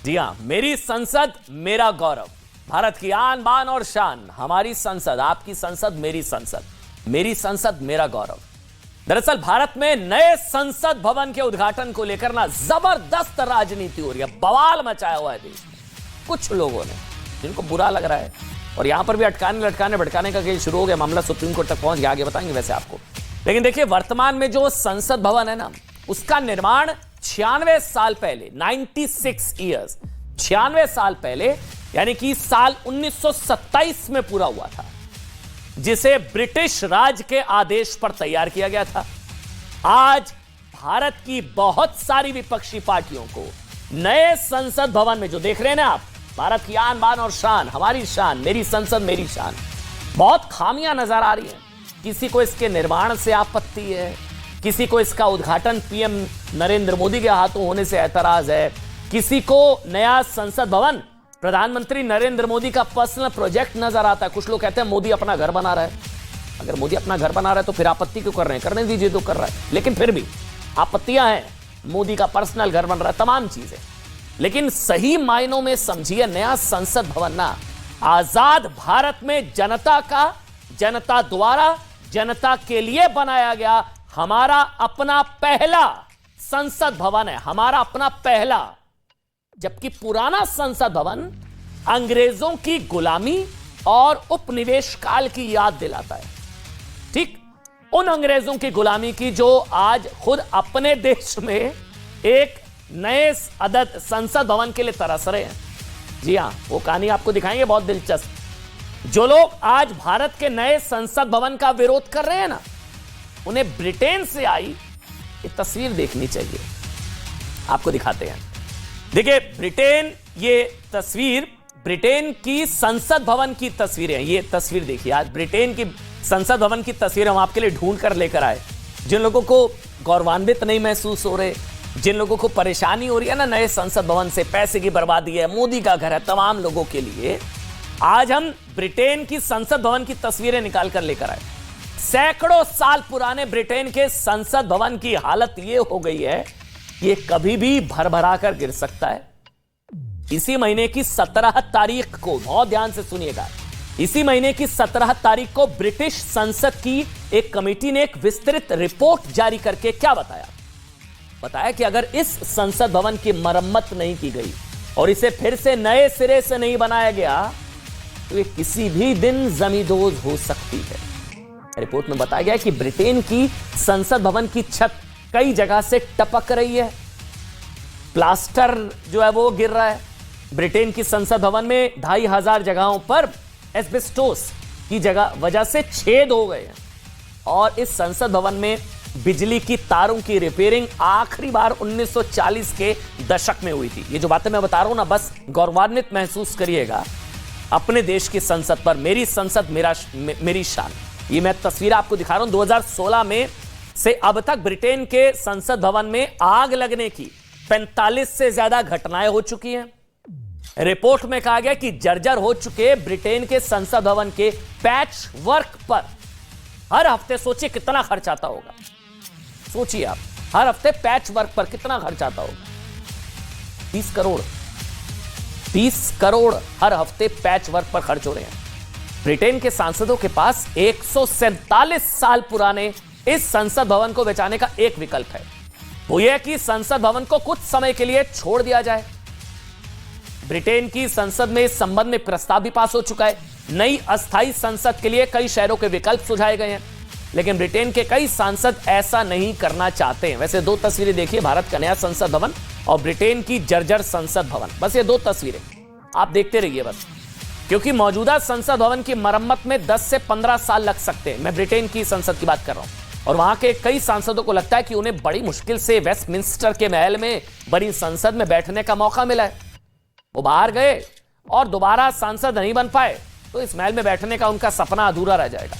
जी हाँ, मेरी संसद मेरा गौरव, भारत की आन बान और शान, हमारी संसद, आपकी संसद, मेरी संसद मेरा गौरव। दरअसल भारत में नए संसद भवन के उद्घाटन को लेकर ना जबरदस्त राजनीति हो रही है, बवाल मचाया हुआ है देश में कुछ लोगों ने, जिनको बुरा लग रहा है। और यहां पर भी अटकाने लटकाने भटकाने का खेल शुरू हो गया, मामला सुप्रीम कोर्ट तक पहुंच गया, आगे बताएंगे वैसे आपको। लेकिन देखिए, वर्तमान में जो संसद भवन है ना, उसका निर्माण 96 साल पहले, 96 ईयर्स, 96 साल पहले, यानी कि साल 1927 में पूरा हुआ था, जिसे ब्रिटिश राज के आदेश पर तैयार किया गया था। आज भारत की बहुत सारी विपक्षी पार्टियों को नए संसद भवन में, जो देख रहे हैं ना आप, भारत की आन बान और शान, हमारी शान, मेरी संसद मेरी शान, बहुत खामियां नजर आ रही हैं। किसी को इसके निर्माण से आपत्ति है, किसी को इसका उद्घाटन पीएम नरेंद्र मोदी के हाथों होने से ऐतराज है, किसी को नया संसद भवन प्रधानमंत्री नरेंद्र मोदी का पर्सनल प्रोजेक्ट नजर आता है। कुछ लोग कहते हैं मोदी अपना घर बना रहा है। अगर मोदी अपना घर बना रहा है तो फिर आपत्ति क्यों कर रहे हैं? करने दीजिए, तो कर रहा है, लेकिन फिर भी आपत्तियां हैं। मोदी का पर्सनल घर बन रहा है, तमाम चीजें, लेकिन सही मायनों में समझिए, नया संसद भवन ना आजाद भारत में जनता का, जनता द्वारा, जनता के लिए बनाया गया हमारा अपना पहला संसद भवन है, हमारा अपना पहला। जबकि पुराना संसद भवन अंग्रेजों की गुलामी और उपनिवेश काल की याद दिलाता है। ठीक, उन अंग्रेजों की गुलामी की जो आज खुद अपने देश में एक नए संसद भवन के लिए तरस रहे हैं। जी हां, वो कहानी आपको दिखाएंगे, बहुत दिलचस्प। जो लोग आज भारत के नए संसद भवन का विरोध कर रहे हैं ना, उन्हें ब्रिटेन से आई ये तस्वीर देखनी चाहिए। आपको दिखाते हैं, देखिए ब्रिटेन, ये तस्वीर ब्रिटेन की संसद भवन की तस्वीरें हैं। ये तस्वीर देखिए, आज ब्रिटेन की संसद भवन की तस्वीर हम आपके लिए ढूंढ कर लेकर आए। जिन लोगों को गौरवान्वित नहीं महसूस हो रहे, जिन लोगों को परेशानी हो रही है ना नए संसद भवन से, पैसे की बर्बादी है, मोदी का घर है, तमाम लोगों के लिए आज हम ब्रिटेन की संसद भवन की तस्वीरें निकाल कर लेकर आए। सैकड़ों साल पुराने ब्रिटेन के संसद भवन की हालत यह हो गई है, ये कभी भी भरभरा कर गिर सकता है। इसी महीने की 17 तारीख को, बहुत ध्यान से सुनिएगा, इसी महीने की 17 तारीख को ब्रिटिश संसद की एक कमेटी ने एक विस्तृत रिपोर्ट जारी करके क्या बताया? बताया कि अगर इस संसद भवन की मरम्मत नहीं की गई और इसे फिर से नए सिरे से नहीं बनाया गया तो ये किसी भी दिन जमींदोज हो सकती है। रिपोर्ट में बताया गया कि ब्रिटेन की संसद भवन की छत कई जगह से टपक रही है, प्लास्टर जो है वो गिर रहा है। ब्रिटेन की संसद भवन में 2500 जगहों पर एस्बेस्टोस की वजह से छेद हो गए हैं और इस संसद भवन में बिजली की तारों की रिपेयरिंग आखिरी बार 1940 के दशक में हुई थी। ये जो बातें मैं बता रहा हूं ना, बस गौरवान्वित महसूस करिएगा अपने देश की संसद पर। मेरी संसद मेरी शान। ये मैं तस्वीर आपको दिखा रहा हूं। 2016 में से अब तक ब्रिटेन के संसद भवन में आग लगने की 45 से ज्यादा घटनाएं हो चुकी हैं। रिपोर्ट में कहा गया कि जर्जर हो चुके ब्रिटेन के संसद भवन के पैच वर्क पर हर हफ्ते, सोचिए कितना खर्च आता होगा, सोचिए आप, हर हफ्ते पैच वर्क पर कितना खर्च आता होगा? 30 करोड़, 30 करोड़ हर हफ्ते पैच वर्क पर खर्च हो रहे हैं। ब्रिटेन के सांसदों के पास 147 साल पुराने इस संसद भवन को बचाने का एक विकल्प है, वो यह कि संसद भवन को कुछ समय के लिए छोड़ दिया जाए। ब्रिटेन की संसद में इस संबंध में प्रस्ताव भी पास हो चुका है। नई अस्थायी संसद के लिए कई शहरों के विकल्प सुझाए गए हैं, लेकिन ब्रिटेन के कई सांसद ऐसा नहीं करना चाहते हैं। वैसे दो तस्वीरें देखिए, भारत का नया संसद भवन और ब्रिटेन की जर्जर संसद भवन, बस ये दो तस्वीरें आप देखते रहिए बस, क्योंकि मौजूदा संसद भवन की मरम्मत में 10 से 15 साल लग सकते हैं। मैं ब्रिटेन की संसद की बात कर रहा हूं और वहां के कई सांसदों को लगता है कि उन्हें बड़ी मुश्किल से वेस्टमिंस्टर के महल में, बड़ी संसद में बैठने का मौका मिला है। वो बाहर गए और दोबारा सांसद नहीं बन पाए तो इस महल में बैठने का उनका सपना अधूरा रह जाएगा।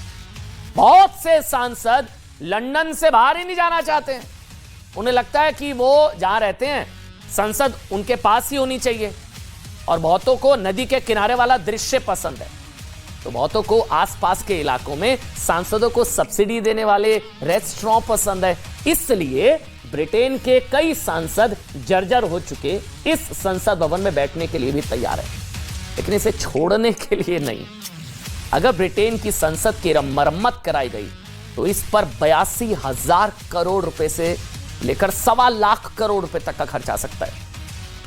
बहुत से सांसद लंदन से बाहर ही नहीं जाना चाहते हैं। उन्हें लगता है कि वो जहां रहते हैं संसद उनके पास ही होनी चाहिए, और बहुतों को नदी के किनारे वाला दृश्य पसंद है, तो बहुतों को आसपास के इलाकों में सांसदों को सब्सिडी देने वाले रेस्टोरेंट पसंद है। इसलिए ब्रिटेन के कई सांसद जर्जर हो चुके इस संसद भवन में बैठने के लिए भी तैयार है, लेकिन इसे छोड़ने के लिए नहीं। अगर ब्रिटेन की संसद की मरम्मत कराई गई तो इस पर 82,000 करोड़ रुपए से लेकर 1.25 लाख करोड़ रुपए तक का खर्च आ सकता है।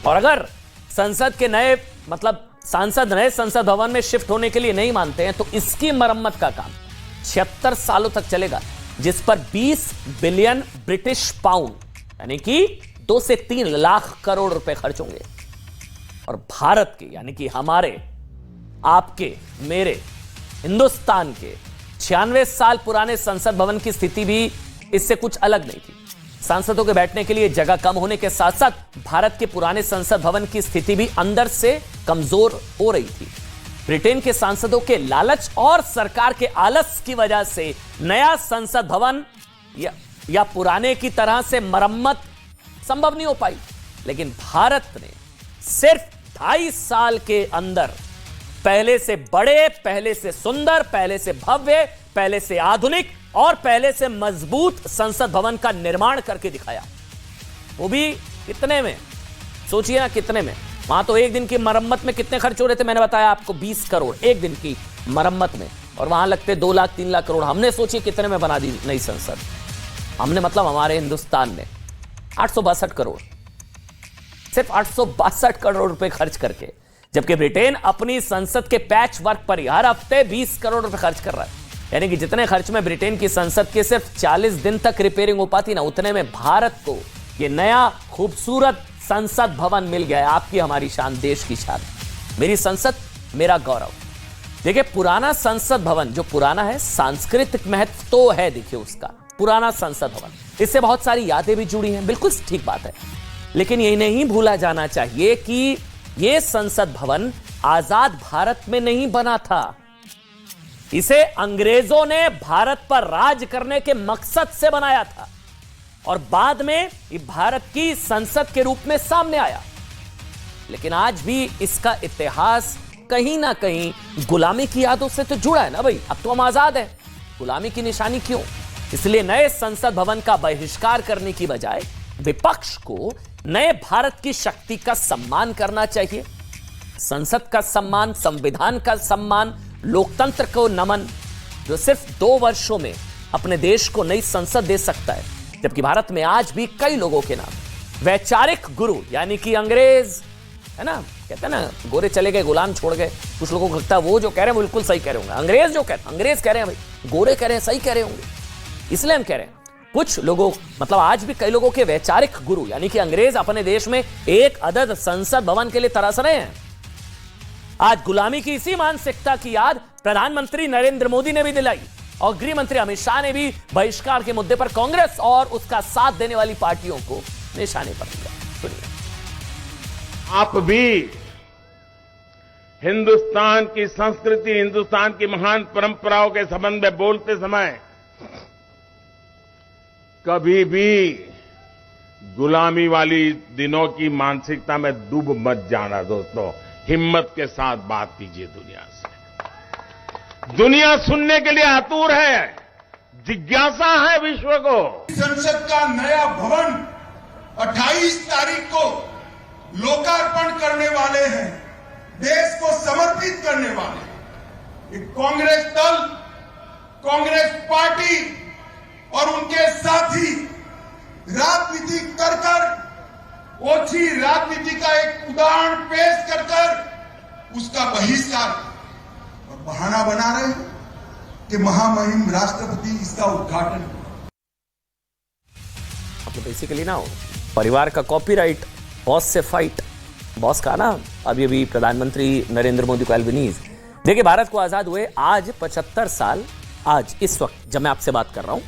और अगर संसद के सांसद नए संसद भवन में शिफ्ट होने के लिए नहीं मानते हैं तो इसकी मरम्मत का काम 76 सालों तक चलेगा, जिस पर 20 बिलियन ब्रिटिश पाउंड यानी कि 2 से 3 लाख करोड़ रुपए खर्च होंगे। और भारत के यानी कि हमारे, आपके, मेरे, हिंदुस्तान के 96 साल पुराने संसद भवन की स्थिति भी इससे कुछ अलग नहीं थी। सांसदों के बैठने के लिए जगह कम होने के साथ साथ भारत के पुराने संसद भवन की स्थिति भी अंदर से कमजोर हो रही थी। ब्रिटेन के सांसदों के लालच और सरकार के आलस की वजह से नया संसद भवन या पुराने की तरह से मरम्मत संभव नहीं हो पाई। लेकिन भारत ने सिर्फ 2.5 साल के अंदर पहले से बड़े, पहले से सुंदर, पहले से भव्य, पहले से आधुनिक और पहले से मजबूत संसद भवन का निर्माण करके दिखाया। वो भी कितने में, सोचिए ना कितने में। वहां तो एक दिन की मरम्मत में कितने खर्च हो रहे थे, मैंने बताया आपको 20 करोड़ एक दिन की मरम्मत में, और वहां लगते 2 लाख 3 लाख करोड़। हमने सोचिए कितने में बना दी नई संसद। हमने हमारे हिंदुस्तान ने 862 करोड़, सिर्फ 862 करोड़ रुपए खर्च करके, जबकि ब्रिटेन अपनी संसद के पैच वर्क पर हर हफ्ते 20 करोड़ रुपए खर्च कर रहा है। यानी कि जितने खर्च में ब्रिटेन की संसद के सिर्फ 40 दिन तक रिपेयरिंग हो पाती ना, उतने में भारत को यह नया खूबसूरत संसद भवन मिल गया है। आपकी हमारी शान, देश की शान, मेरी संसद मेरा गौरव। देखिए पुराना संसद भवन जो पुराना है, सांस्कृतिक महत्व तो है, देखिए उसका पुराना संसद भवन, इससे बहुत सारी यादें भी जुड़ी हैं, बिल्कुल ठीक बात है। लेकिन ये नहीं भूला जाना चाहिए कि यह संसद भवन आजाद भारत में नहीं बना था। इसे अंग्रेजों ने भारत पर राज करने के मकसद से बनाया था और बाद में ये भारत की संसद के रूप में सामने आया। लेकिन आज भी इसका इतिहास कहीं ना कहीं गुलामी की यादों से तो जुड़ा है ना भाई। अब तो हम आजाद हैं, गुलामी की निशानी क्यों? इसलिए नए संसद भवन का बहिष्कार करने की बजाय विपक्ष को नए भारत की शक्ति का सम्मान करना चाहिए। संसद का सम्मान, संविधान का सम्मान, लोकतंत्र को नमन, जो सिर्फ 2 वर्षों में अपने देश को नई संसद दे सकता है। जबकि भारत में आज भी कई लोगों के नाम वैचारिक गुरु यानी कि अंग्रेज है ना, कहते हैं ना गोरे चले गए गुलाम छोड़ गए। कुछ लोगों को लगता है वो जो कह रहे हैं वो बिल्कुल सही कह रहे होंगे। अंग्रेज जो कहते हैं, अंग्रेज कह रहे हैं भाई, गोरे कह रहे हैं सही कह रहे होंगे, इसलिए हम कह रहे हैं। कुछ लोगों आज भी कई लोगों के वैचारिक गुरु यानी कि अंग्रेज अपने देश में एक अदद संसद भवन के लिए तरस रहे हैं। आज गुलामी की इसी मानसिकता की याद प्रधानमंत्री नरेंद्र मोदी ने भी दिलाई और गृह मंत्री अमित शाह ने भी बहिष्कार के मुद्दे पर कांग्रेस और उसका साथ देने वाली पार्टियों को निशाने पर लिया। सुनिए। आप भी हिंदुस्तान की संस्कृति, हिंदुस्तान की महान परंपराओं के संबंध में बोलते समय कभी भी गुलामी वाली दिनों की मानसिकता में डूब मत जाना दोस्तों। हिम्मत के साथ बात कीजिए दुनिया से। दुनिया सुनने के लिए आतुर है, जिज्ञासा है विश्व को। संसद का नया भवन 28 तारीख को लोकार्पण करने वाले हैं, देश को समर्पित करने वाले। कांग्रेस दल, कांग्रेस पार्टी और उनके साथी राजनीति कर ओछी राजनीति का एक उदाहरण पेश कर उसका बहिष्कार और बहाना बना रहे हैं कि महामहिम राष्ट्रपति इसका उद्घाटन। मतलब बेसिकली ना परिवार का कॉपीराइट, बॉस से फाइट, बॉस का ना अभी प्रधानमंत्री नरेंद्र मोदी को एल्बनीज। देखिए भारत को आजाद हुए आज 75 साल, आज इस वक्त जब मैं आपसे बात कर रहा हूं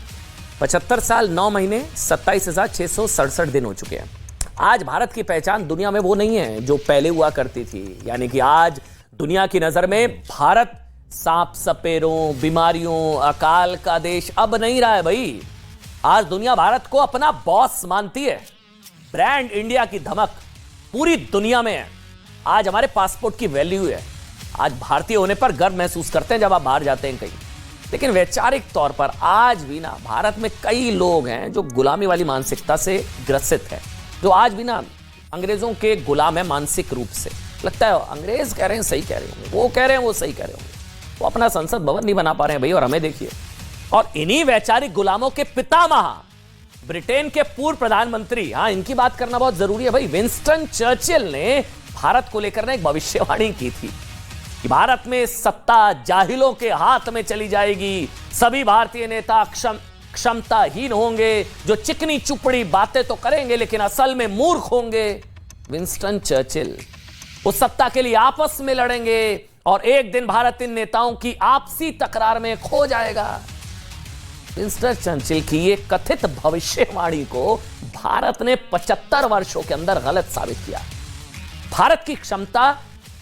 75 साल 9 महीने 27,667 दिन हो चुके हैं। आज भारत की पहचान दुनिया में वो नहीं है जो पहले हुआ करती थी। यानी कि आज दुनिया की नजर में भारत सांप सपेरों, बीमारियों, अकाल का देश अब नहीं रहा है भाई। आज दुनिया भारत को अपना बॉस मानती है। ब्रांड इंडिया की धमक पूरी दुनिया में है। आज हमारे पासपोर्ट की वैल्यू है। आज भारतीय होने पर गर्व महसूस करते हैं जब आप बाहर जाते हैं कहीं। लेकिन वैचारिक तौर पर आज भी ना भारत में कई लोग हैं जो गुलामी वाली मानसिकता से ग्रसित है, जो आज भी ना अंग्रेजों के गुलाम है मानसिक रूप से। लगता है अंग्रेज कह रहे हैं सही कह रहे होंगे, वो कह रहे हैं वो सही कह रहे होंगे, वो अपना संसद भवन नहीं बना पा रहे हैं भाई, और हमें देखिए। और इन्हीं वैचारिक गुलामों के पितामह ब्रिटेन के पूर्व प्रधानमंत्री, हाँ इनकी बात करना बहुत जरूरी है भाई, विंस्टन चर्चिल ने भारत को लेकर एक भविष्यवाणी की थी कि भारत में सत्ता जाहिलों के हाथ में चली जाएगी, सभी भारतीय नेता क्षमताहीन होंगे, जो चिकनी चुपड़ी बातें तो करेंगे लेकिन असल में मूर्ख होंगे। विंस्टन चर्चिल उस सत्ता के लिए आपस में लड़ेंगे और एक दिन भारत इन नेताओं की आपसी तकरार में खो जाएगा। विंस्टन चर्चिल की ये कथित भविष्यवाणी को भारत ने 75 वर्षों के अंदर गलत साबित किया। भारत की क्षमता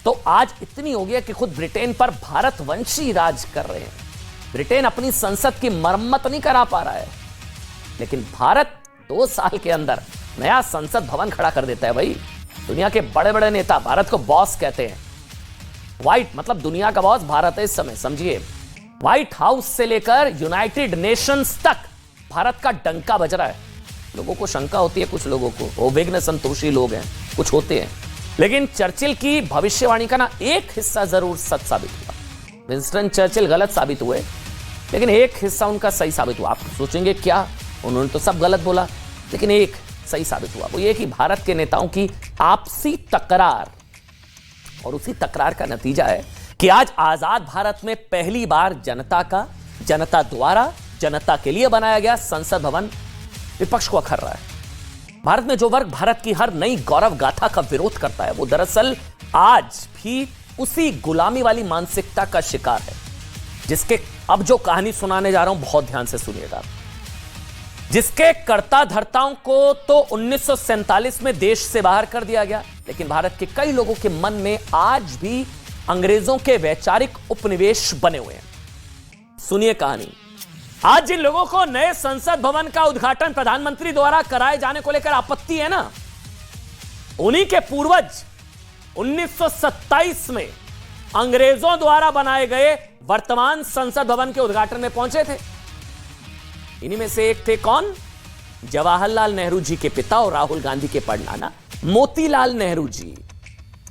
तो आज इतनी हो गई कि खुद ब्रिटेन पर भारतवंशी राज कर रहे हैं। ब्रिटेन अपनी संसद की मरम्मत नहीं करा पा रहा है, लेकिन भारत 2 साल के अंदर नया संसद भवन खड़ा कर देता है भाई। दुनिया के बड़े बड़े नेता भारत को बॉस कहते हैं। व्हाइट मतलब दुनिया का बॉस भारत है इस समय, समझिए। व्हाइट हाउस से लेकर यूनाइटेड नेशंस तक भारत का डंका बज रहा है। लोगों को शंका होती है, कुछ लोगों को, वो विघ्न संतोषी लोग हैं, कुछ होते हैं, लेकिन चर्चिल की भविष्यवाणी का ना एक हिस्सा जरूर सच साबित हुआ। विंस्टन चर्चिल गलत साबित हुए, लेकिन एक हिस्सा उनका सही साबित हुआ। आप सोचेंगे क्या, उन्होंने तो सब गलत बोला, लेकिन एक सही साबित हुआ, वो ये कि भारत के नेताओं की आपसी तकरार, और उसी तकरार का नतीजा है कि आज आजाद भारत में पहली बार जनता द्वारा जनता के लिए बनाया गया संसद भवन विपक्ष को अखर रहा है। भारत में जो वर्ग भारत की हर नई गौरव गाथा का विरोध करता है, वो दरअसल आज भी उसी गुलामी वाली मानसिकता का शिकार है, जिसके अब जो कहानी सुनाने जा रहा हूं बहुत ध्यान से सुनिएगा। जिसके कर्ता धर्ताओं को तो 1947 में देश से बाहर कर दिया गया, लेकिन भारत के कई लोगों के मन में आज भी अंग्रेजों के वैचारिक उपनिवेश बने हुए हैं। सुनिए कहानी। आज जिन लोगों को नए संसद भवन का उद्घाटन प्रधानमंत्री द्वारा कराए जाने को लेकर आपत्ति है ना, उन्हीं के पूर्वज 1927 में अंग्रेजों द्वारा बनाए गए वर्तमान संसद भवन के उद्घाटन में पहुंचे थे। इन्हीं में से एक थे कौन? जवाहरलाल नेहरू जी के पिता और राहुल गांधी के परनाना मोतीलाल नेहरू जी।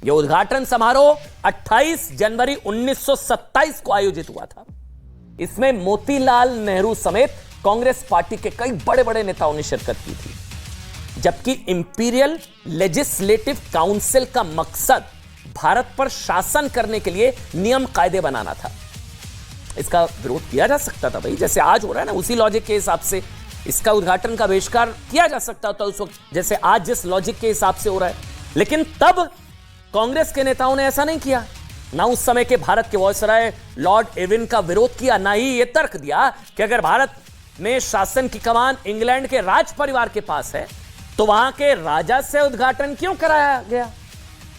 यह उद्घाटन समारोह 28 जनवरी 1927 को आयोजित हुआ था। इसमें मोतीलाल नेहरू समेत कांग्रेस पार्टी के कई बड़े बड़े नेताओं ने शिरकत की थी, जबकि इंपीरियल लेजिस्लेटिव काउंसिल का मकसद भारत पर शासन करने के लिए नियम कायदे बनाना था। इसका विरोध किया जा सकता था भाई, जैसे आज हो रहा है ना, उसी लॉजिक के हिसाब से इसका उद्घाटन का बहिष्कार किया जा सकता था उस वक्त, जैसे आज जिस लॉजिक के हिसाब से हो रहा है। लेकिन तब कांग्रेस के नेताओं ने ऐसा नहीं किया। ना उस समय के भारत के वायसराय लॉर्ड इरविन का विरोध किया, ना ही यह तर्क दिया कि अगर भारत में शासन की कमान इंग्लैंड के राज परिवार के पास है तो वहां के राजा से उद्घाटन क्यों कराया गया।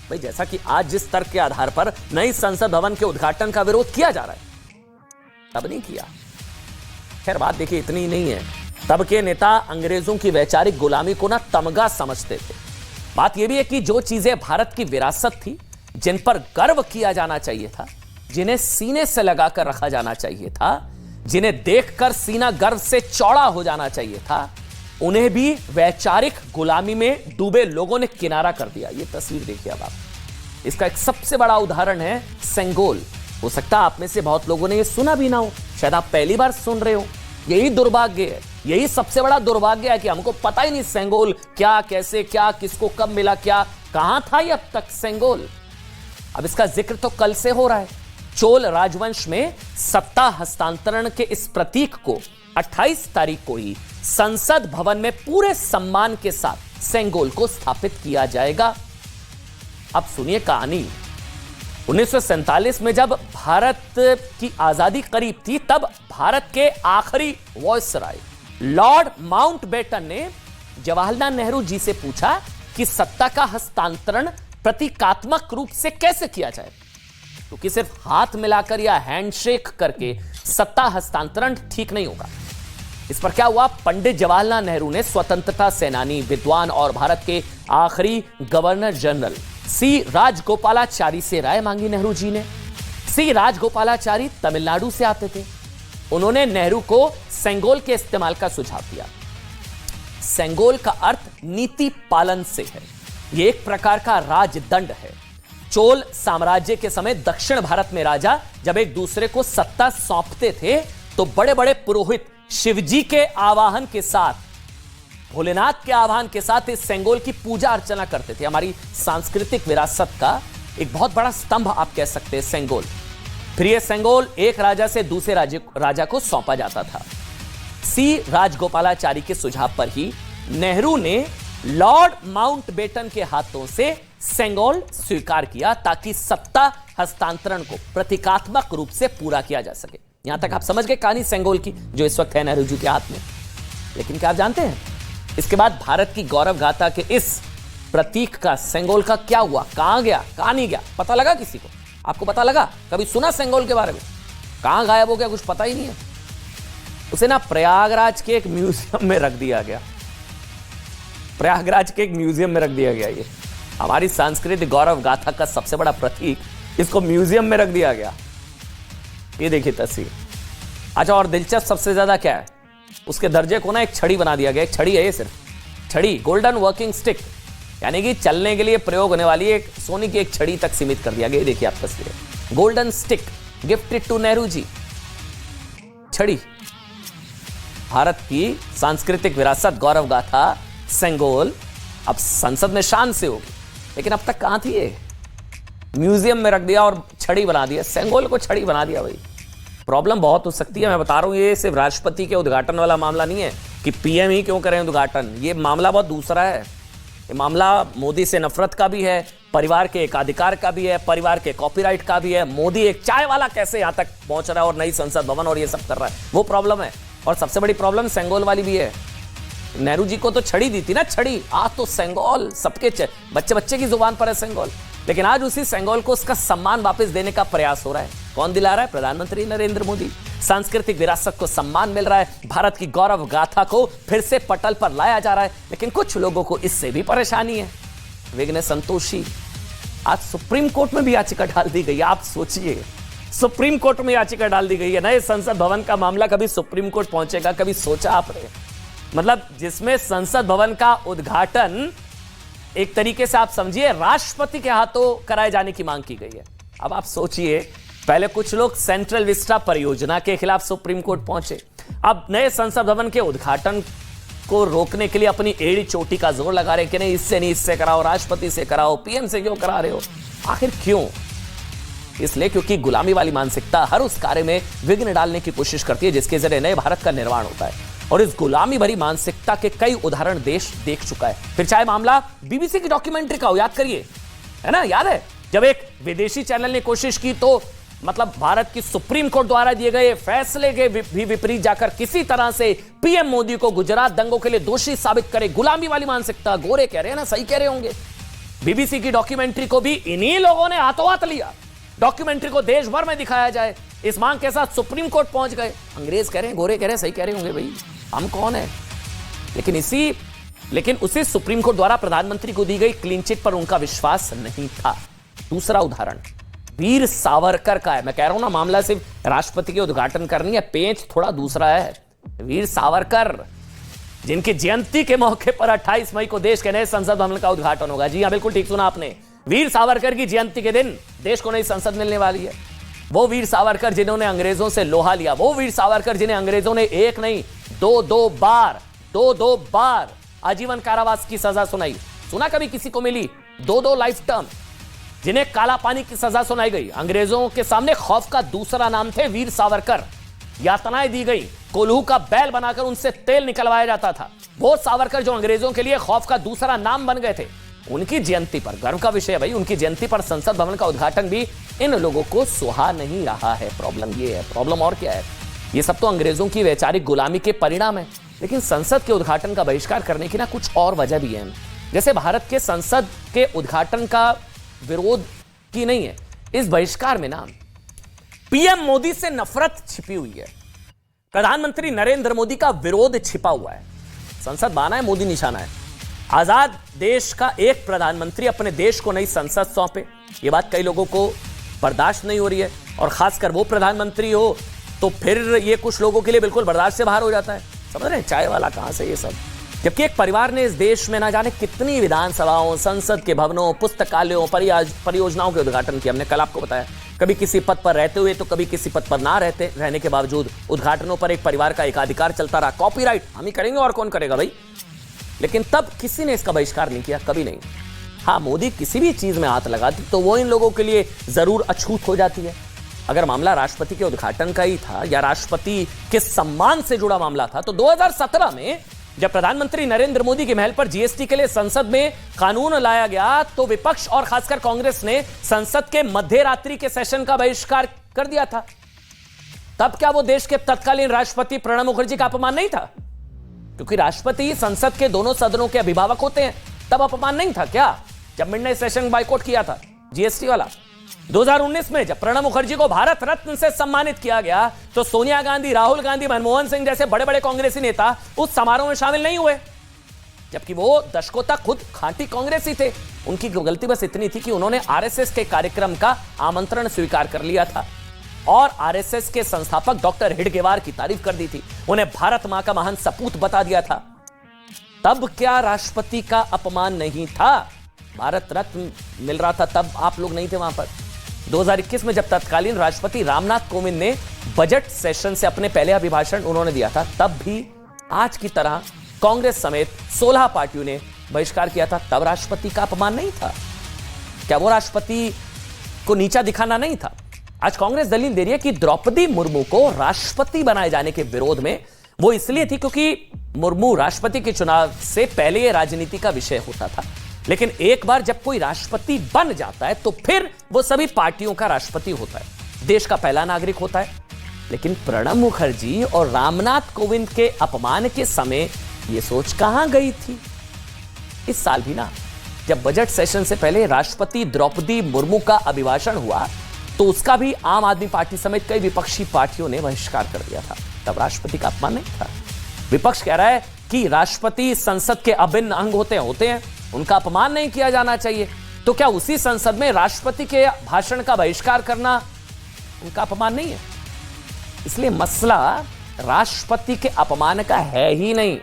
भाई जैसा कि आज जिस तर्क के आधार पर नई संसद भवन के उद्घाटन का विरोध किया जा रहा है, तब नहीं किया। खैर बात देखिए इतनी ही नहीं है, तब के नेता अंग्रेजों की वैचारिक गुलामी को ना तमगा समझते थे। बात यह भी है कि जो चीजें भारत की विरासत थी, जिन पर गर्व किया जाना चाहिए था, जिन्हें सीने से लगाकर रखा जाना चाहिए था, जिन्हें देखकर सीना गर्व से चौड़ा हो जाना चाहिए था, उन्हें भी वैचारिक गुलामी में डूबे लोगों ने किनारा कर दिया। यह तस्वीर देखिए अब आप। इसका एक सबसे बड़ा उदाहरण है सेंगोल। हो सकता है आप में से बहुत लोगों ने यह सुना भी ना हो, शायद आप पहली बार सुन रहे हो। यही दुर्भाग्य है, यही सबसे बड़ा दुर्भाग्य है कि हमको पता ही नहीं सेंगोल क्या, कैसे, क्या, किसको कब मिला, क्या, कहां था ये अब तक सेंगोल। अब इसका जिक्र तो कल से हो रहा है। चोल राजवंश में सत्ता हस्तांतरण के इस प्रतीक को 28 तारीख को ही संसद भवन में पूरे सम्मान के साथ सेंगोल को स्थापित किया जाएगा। अब सुनिए कहानी। 1947 में जब भारत की आजादी करीब थी, तब भारत के आखिरी वायसराय लॉर्ड माउंटबेटन ने जवाहरलाल नेहरू जी से पूछा कि सत्ता का हस्तांतरण प्रतीकात्मक रूप से कैसे किया जाए, क्योंकि सिर्फ हाथ मिलाकर या हैंडशेक करके सत्ता हस्तांतरण ठीक नहीं होगा। इस पर क्या हुआ, पंडित जवाहरलाल नेहरू ने स्वतंत्रता सेनानी, विद्वान और भारत के आखिरी गवर्नर जनरल सी राजगोपालाचारी से राय मांगी। नेहरू जी ने, सी राजगोपालाचारी तमिलनाडु से आते थे। उन्होंने नेहरू को सेंगोल के इस्तेमाल का सुझाव दिया। सेंगोल का अर्थ नीति पालन से है। यह एक प्रकार का राजदंड है। चोल साम्राज्य के समय दक्षिण भारत में राजा जब एक दूसरे को सत्ता सौंपते थे तो बड़े बड़े पुरोहित शिवजी के आवाहन के साथ, भोलेनाथ के आह्वान के साथ इस सेंगोल की पूजा अर्चना करते थे। हमारी सांस्कृतिक विरासत का एक बहुत बड़ा स्तंभ आप कह सकते हैं सेंगोल। फिर यह सेंगोल एक राजा से दूसरे राजा को सौंपा जाता था। सी राजगोपालाचारी के सुझाव पर ही नेहरू ने लॉर्ड माउंटबेटन के हाथों से सेंगोल स्वीकार किया ताकि सत्ता हस्तांतरण को प्रतीकात्मक रूप से पूरा किया जा सके। यहां तक आप समझ गए कहानी सेंगोल की जो इस वक्त है नेहरू जी के हाथ में। लेकिन क्या आप जानते हैं इसके बाद भारत की गौरव गाथा के इस प्रतीक का, सेंगोल का क्या हुआ, कहां गया, कहां नहीं गया? पता लगा किसी को? आपको पता लगा? कभी सुना सेंगोल के बारे में? कहां गायब हो गया, कुछ पता ही नहीं है। उसे ना प्रयागराज के एक म्यूजियम में रख दिया गया। प्रयागराज के एक म्यूजियम में रख दिया गया। ये हमारी सांस्कृतिक गौरव गाथा का सबसे बड़ा प्रतीक, इसको म्यूजियम में रख दिया गया। ये देखिए तस्वीर। अच्छा, और दिलचस्प सबसे ज्यादा क्या है, उसके दर्जे को ना एक छड़ी बना दिया गया। एक छड़ी है ये, सिर्फ छड़ी, गोल्डन वर्किंग स्टिक, यानी कि चलने के लिए प्रयोग होने वाली एक सोने की एक छड़ी तक सीमित कर दिया गया। देखिए आप तस्वीरें, golden stick gifted to Nehru ji. छड़ी, भारत की सांस्कृतिक विरासत गौरव गाथा सेंगोल अब संसद में शान से होगी, लेकिन अब तक कहां थी ये? म्यूजियम में रख दिया और छड़ी बना दिया। सेंगोल को छड़ी बना दिया। भाई प्रॉब्लम बहुत हो सकती है। मैं बता रहा हूं, ये सिर्फ राष्ट्रपति के उद्घाटन वाला मामला नहीं है कि पीएम ही क्यों करें उद्घाटन। ये मामला बहुत दूसरा है। ये मामला मोदी से नफरत का भी है, परिवार के एकाधिकार का भी है, परिवार के कॉपीराइट का भी है। मोदी एक चाय वाला कैसे यहां तक पहुंच रहा है और नई संसद भवन और ये सब कर रहा है, वो प्रॉब्लम है। और सबसे बड़ी प्रॉब्लम सेंगोल वाली भी है। नेहरू जी को तो छड़ी दी थी ना, छड़ी। आज तो सेंगोल सबके बच्चे बच्चे की जुबान पर है सेंगोल। लेकिन आज उसी सेंगोल को उसका सम्मान वापस देने का प्रयास हो रहा है। कौन दिला रहा है? प्रधानमंत्री नरेंद्र मोदी। सांस्कृतिक विरासत को सम्मान मिल रहा है, भारत की गौरव गाथा को फिर से पटल पर लाया जा रहा है। लेकिन कुछ लोगों को इससे भी परेशानी है। विघ्न संतोषी, आज सुप्रीम कोर्ट में भी याचिका डाल दी गई। आप सोचिए, सुप्रीम कोर्ट में याचिका डाल दी गई है। नए संसद भवन का मामला कभी सुप्रीम कोर्ट पहुंचेगा, कभी सोचा आपने? मतलब जिसमें संसद भवन का उद्घाटन एक तरीके से आप समझिए राष्ट्रपति के हाथों कराए जाने की मांग की गई है। अब आप सोचिए, पहले कुछ लोग सेंट्रल विस्टा परियोजना के खिलाफ सुप्रीम कोर्ट पहुंचे, अब नए संसद भवन के उद्घाटन को रोकने के लिए अपनी एड़ी चोटी का जोर लगा रहे कि नहीं, इससे नहीं, इससे कराओ, राष्ट्रपति से कराओ, पीएम से क्यों करा रहे हो? आखिर क्यों? इसलिए क्योंकि गुलामी वाली मानसिकता हर उस कार्य में विघ्न डालने की कोशिश करती है जिसके जरिए नए भारत का निर्माण होता है। और इस गुलामी भरी मानसिकता के कई उदाहरण देश देख चुका है। फिर चाहे मामला बीबीसी की डॉक्यूमेंट्री का हो, याद करिए, है ना, याद है जब एक विदेशी चैनल ने कोशिश की तो मतलब भारत की सुप्रीम कोर्ट द्वारा दिए गए फैसले के भी विपरीत जाकर किसी तरह से पीएम मोदी को गुजरात दंगों के लिए दोषी साबित करे। गुलामी वाली मानसिकता, गोरे कह रहे हैं ना, सही कह रहे होंगे। बीबीसी की डॉक्यूमेंट्री को भी इन्हीं लोगों ने हाथों हाथ लिया। डॉक्यूमेंट्री को देश भर में दिखाया जाए, इस मांग के साथ सुप्रीम कोर्ट पहुंच गए। अंग्रेज कह रहे हैं, गोरे कह रहे हैं, सही कह रहे होंगे भाई, हम कौन है? लेकिन उसी सुप्रीम कोर्ट द्वारा प्रधानमंत्री को दी गई क्लीन चिट पर उनका विश्वास नहीं था। दूसरा उदाहरण वीर सावरकर का है। मैं कह रहा हूं ना, मामला सिर्फ राष्ट्रपति के उद्घाटन करनी है, पेच थोड़ा दूसरा है। वीर सावरकर जिनकी जयंती के मौके पर 28 मई को देश के नए संसद भवन का उद्घाटन होगा। जी हां, बिल्कुल ठीक सुना आपने। वीर सावरकर की जयंती के दिन देश को नई संसद मिलने वाली है। वो वीर सावरकर जिन्होंने अंग्रेजों से लोहा लिया, वो वीर सावरकर जिन्हें अंग्रेजों ने एक नहीं दो बार आजीवन कारावास की सजा सुनाई। सुना कभी किसी को मिली? 2 लाइफ टर्म। जिन्हें काला पानी की सजा सुनाई गई। अंग्रेजों के सामने खौफ का दूसरा नाम थे वीर सावरकर। यातनाएं दी गई, कोल्हू का बैल बनाकर उनसे तेल निकलवाया जाता था। वो सावरकर जो अंग्रेजों के लिए खौफ का दूसरा नाम बन गए थे, उनकी जयंती पर गर्व का विषय है भाई, उनकी जयंती पर संसद भवन का उद्घाटन भी इन लोगों को सुहा नहीं रहा है। प्रॉब्लम ये है। प्रॉब्लम और क्या है? ये सब तो अंग्रेजों की वैचारिक गुलामी के परिणाम है। लेकिन संसद के उद्घाटन का बहिष्कार करने की ना कुछ और वजह भी है। जैसे भारत के संसद के उद्घाटन का विरोध की नहीं है, इस बहिष्कार में ना पीएम मोदी से नफरत छिपी हुई है। प्रधानमंत्री नरेंद्र मोदी का विरोध छिपा हुआ है। संसद बहाना है, मोदी निशाना है। आजाद देश का एक प्रधानमंत्री अपने देश को नई संसद सौंपे, यह बात कई लोगों को बर्दाश्त नहीं हो रही है। और खासकर वो प्रधानमंत्री हो तो फिर ये कुछ लोगों के लिए बिल्कुल बर्दाश्त से बाहर हो जाता है। समझ रहे हैं, चाय वाला कहां से ये सब। जबकि एक परिवार ने इस देश में ना जाने कितनी विधानसभाओं, संसद के भवनों, पुस्तकालयों, परियोजनाओं के उद्घाटन किए। हमने कल आपको बताया, कभी किसी पद पर रहते हुए तो कभी किसी पद पर ना रहने के बावजूद उद्घाटनों पर एक परिवार का एकाधिकार चलता रहा। कॉपीराइट हम ही करेंगे और कौन करेगा भाई। लेकिन तब किसी ने इसका बहिष्कार नहीं किया, कभी नहीं। हाँ, मोदी किसी भी चीज में हाथ लगाती तो वो इन लोगों के लिए जरूर अछूत हो जाती है। अगर मामला राष्ट्रपति के उद्घाटन का ही था या राष्ट्रपति के सम्मान से जुड़ा मामला था, तो 2017 में जब प्रधानमंत्री नरेंद्र मोदी के महल पर जीएसटी के लिए संसद में कानून लाया गया, तो विपक्ष और खासकर कांग्रेस ने संसद के मध्य रात्रि के सेशन का बहिष्कार कर दिया था। तब क्या वो देश के तत्कालीन राष्ट्रपति प्रणब मुखर्जी का अपमान नहीं था? क्योंकि राष्ट्रपति संसद के दोनों सदनों के अभिभावक होते हैं, तब अपमान नहीं था क्या जब मिडनाइट सेशन बाइकआउट किया था जीएसटी वाला? 2019 में जब प्रणब मुखर्जी को भारत रत्न से सम्मानित किया गया, तो सोनिया गांधी, राहुल गांधी, मनमोहन सिंह जैसे बड़े बड़े कांग्रेसी नेता उस समारोह में शामिल नहीं हुए, जबकि वो दशकों तक खुद खांटी कांग्रेसी थे। उनकी गलती बस इतनी थी कि उन्होंने आरएसएस के कार्यक्रम का आमंत्रण स्वीकार कर लिया था और आरएसएस के संस्थापक डॉक्टर हेडगेवार की तारीफ कर दी थी, उन्हें भारत मां का महान सपूत बता दिया था। तब क्या राष्ट्रपति का अपमान नहीं था? भारत रत्न मिल रहा था, तब आप लोग नहीं थे वहां पर। 2021 में जब तत्कालीन राष्ट्रपति रामनाथ कोविंद ने बजट सेशन से अपने पहले अभिभाषण उन्होंने दिया था, तब भी आज की तरह कांग्रेस समेत 16 पार्टियों ने बहिष्कार किया था। तब राष्ट्रपति का अपमान नहीं था क्या? वो राष्ट्रपति को नीचा दिखाना नहीं था? आज कांग्रेस दलील दे रही है कि द्रौपदी मुर्मू को राष्ट्रपति बनाए जाने के विरोध में वो इसलिए थी क्योंकि मुर्मू राष्ट्रपति के चुनाव से पहले यह राजनीति का विषय होता था। लेकिन एक बार जब कोई राष्ट्रपति बन जाता है तो फिर वो सभी पार्टियों का राष्ट्रपति होता है, देश का पहला नागरिक होता है। लेकिन प्रणब मुखर्जी और रामनाथ कोविंद के अपमान के समय ये सोच कहां गई थी? इस साल भी ना, जब बजट सेशन से पहले राष्ट्रपति द्रौपदी मुर्मू का अभिभाषण हुआ, तो उसका भी आम आदमी पार्टी समेत कई विपक्षी पार्टियों ने बहिष्कार कर दिया था। तब राष्ट्रपति का अपमान नहीं था। विपक्ष कह रहा है कि राष्ट्रपति संसद के अभिन्न अंग होते हैं, उनका अपमान नहीं किया जाना चाहिए। तो क्या उसी संसद में राष्ट्रपति के भाषण का बहिष्कार करना उनका अपमान नहीं है? इसलिए मसला राष्ट्रपति के अपमान का है ही नहीं।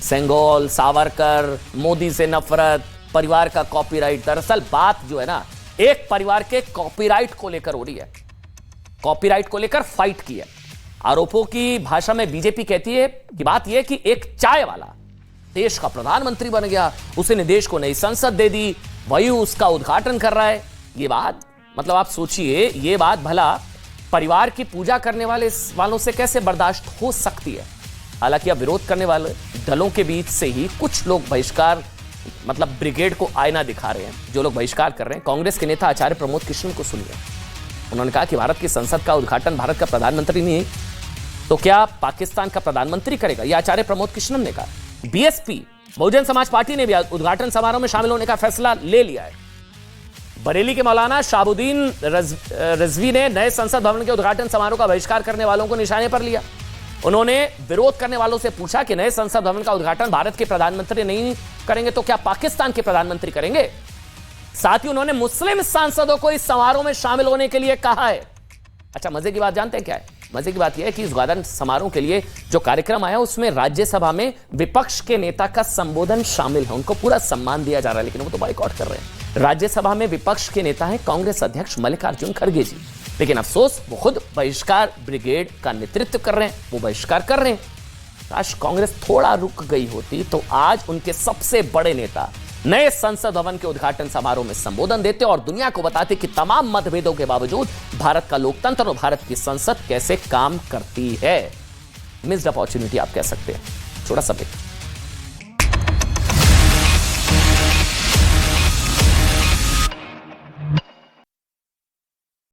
सेंगोल, सावरकर, मोदी से नफरत, परिवार का कॉपीराइट, दरअसल बात जो है ना, एक परिवार के कॉपीराइट को लेकर हो रही है। कॉपीराइट को लेकर फाइट की है। आरोपों की भाषा में बीजेपी कहती है कि बात यह कि एक चाय वाला देश का प्रधानमंत्री बन गया, उसने देश को नई संसद दे दी, वही उसका उद्घाटन कर रहा है। ये बात, मतलब आप सोचिए, ये बात भला परिवार की पूजा करने वालों से कैसे बर्दाश्त हो सकती है? हालांकि अब विरोध करने वाले दलों के बीच से ही कुछ लोग बहिष्कार, मतलब ब्रिगेड को आईना दिखा रहे हैं। जो लोग बहिष्कार कर रहे हैं, कांग्रेस के नेता आचार्य प्रमोद कृष्णन को सुनिए। उन्होंने कहा कि भारत की संसद का उद्घाटन भारत का प्रधानमंत्री नहीं तो क्या पाकिस्तान का प्रधानमंत्री करेगा? यह आचार्य प्रमोद कृष्णन ने कहा। बीएसपी, बहुजन समाज पार्टी ने भी उद्घाटन समारोह में शामिल होने का फैसला ले लिया है। बरेली के मौलाना शाहबुद्दीन रिजवी ने नए संसद भवन के उद्घाटन समारोह का बहिष्कार करने वालों को निशाने पर लिया। उन्होंने विरोध करने वालों से पूछा कि नए संसद भवन का उद्घाटन भारत के प्रधानमंत्री नहीं करेंगे तो क्या पाकिस्तान के प्रधानमंत्री करेंगे? साथ ही उन्होंने मुस्लिम सांसदों को इस समारोह में शामिल होने के लिए कहा है। अच्छा, मजे की बात जानते हैं क्या है? मजे की बात यह है कि इस उद्घाटन समारोह के लिए जो कार्यक्रम आया उसमें राज्यसभा में विपक्ष के नेता का संबोधन शामिल है। उनको पूरा सम्मान दिया जा रहा है, लेकिन वो तो बाइकआउट कर रहे हैं। राज्यसभा में विपक्ष के नेता हैं कांग्रेस अध्यक्ष मल्लिकार्जुन खड़गे जी, लेकिन अफसोस वो खुद बहिष्कार ब्रिगेड का नेतृत्व कर रहे हैं, वो बहिष्कार कर रहे हैं। काश कांग्रेस थोड़ा रुक गई होती तो आज उनके सबसे बड़े नेता नए संसद भवन के उद्घाटन समारोह में संबोधन देते और दुनिया को बताते कि तमाम मतभेदों के बावजूद भारत का लोकतंत्र और भारत की संसद कैसे काम करती है। मिस्ड अपॉर्चुनिटी आप कह सकते हैं। छोटा सा ब्रेक।